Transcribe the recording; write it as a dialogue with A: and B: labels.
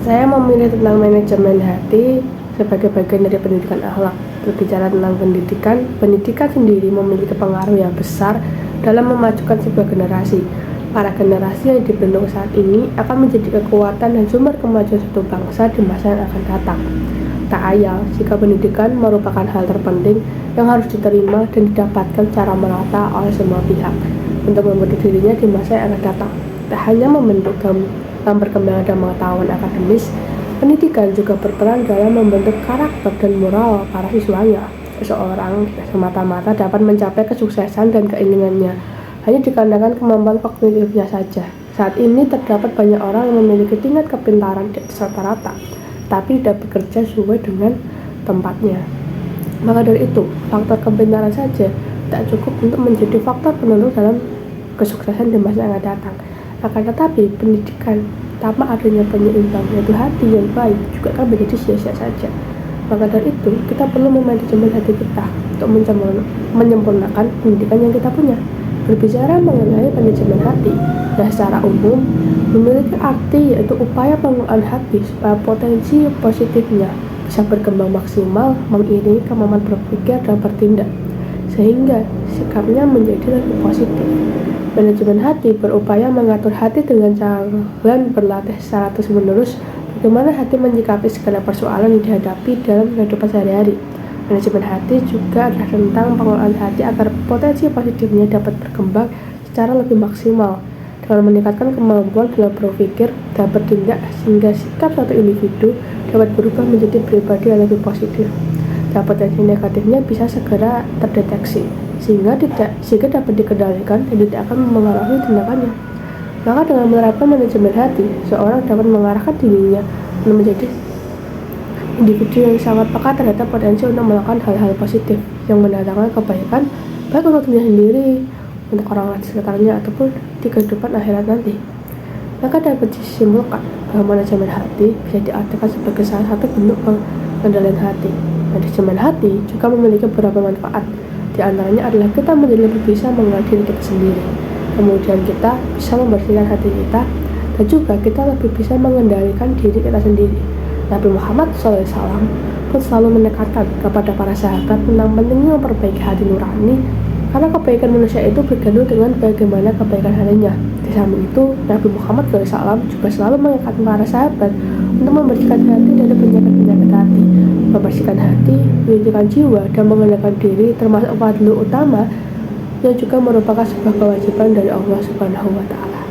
A: Saya memilih tentang manajemen hati sebagai bagian dari pendidikan akhlak. Berbicara tentang pendidikan sendiri memiliki pengaruh yang besar dalam memajukan sebuah generasi. Para generasi yang dibentuk saat ini akan menjadi kekuatan dan sumber kemajuan suatu bangsa di masa yang akan datang. Tak ayal jika pendidikan merupakan hal terpenting yang harus diterima dan didapatkan secara merata oleh semua pihak untuk membentuk dirinya di masa yang akan datang. Tak hanya membentuk dalam perkembangan dan pengetahuan akademis, pendidikan juga berperan dalam membentuk karakter dan moral para siswanya. Seseorang tidak semata-mata dapat mencapai kesuksesan dan keinginannya hanya dikarenakan kemampuan kognitifnya saja. Saat ini terdapat banyak orang yang memiliki tingkat kepintaran di atas rata-rata, tapi tidak bekerja sesuai dengan tempatnya. Maka dari itu, faktor kepintaran saja tak cukup untuk menjadi faktor penentu dalam kesuksesan di masa yang akan datang. Akan tetapi, pendidikan tanpa adanya penyeimbang, yaitu hati yang baik, juga akan menjadi sia-sia saja. Maka dari itu, kita perlu memanajemen hati kita untuk menyempurnakan pendidikan yang kita punya. Berbicara mengenai manajemen hati, yang secara umum memiliki arti yaitu upaya pengelolaan hati supaya potensi positifnya bisa berkembang maksimal mengiringi kemampuan berpikir dan bertindak, sehingga sikapnya menjadi lebih positif. Manajemen hati berupaya mengatur hati dengan jalan berlatih secara terus-menerus bagaimana hati menyikapi segala persoalan yang dihadapi dalam kehidupan sehari-hari. Manajemen hati juga adalah tentang pengelolaan hati agar potensi positifnya dapat berkembang secara lebih maksimal dengan meningkatkan kemampuan dalam berpikir dan bertindak sehingga sikap suatu individu dapat berubah menjadi pribadi yang lebih positif dan potensi negatifnya bisa segera terdeteksi sehingga dapat dikendalikan dan tidak akan mengalami tindakannya. Maka dengan menerapkan manajemen hati, seorang dapat mengarahkan dirinya menjadi individu yang sangat peka terhadap potensi untuk melakukan hal-hal positif yang mendatangkan kebaikan baik untuk dirinya sendiri, untuk orang lain sekitarnya, ataupun di kehidupan akhirat nanti. Maka dapat disimpulkan bahwa manajemen hati bisa diartikan sebagai salah satu bentuk pengendalian hati. Manajemen hati juga memiliki beberapa manfaat. Di antaranya adalah kita menjadi lebih bisa mengenal diri kita sendiri. Kemudian kita bisa membersihkan hati kita, dan juga kita lebih bisa mengendalikan diri kita sendiri. Nabi Muhammad SAW pun selalu menekankan kepada para sahabat tentang pentingnya memperbaiki hati nurani karena kebaikan manusia itu bergantung dengan bagaimana kebaikan hatinya. Di samping itu, Nabi Muhammad SAW juga selalu mengingatkan para sahabat untuk membersihkan hati dari penyakit-penyakit hati. Membersihkan hati, menyucikan jiwa, dan mengendalikan diri termasuk fadlu utama yang juga merupakan sebuah kewajiban dari Allah Subhanahu wa Ta'ala.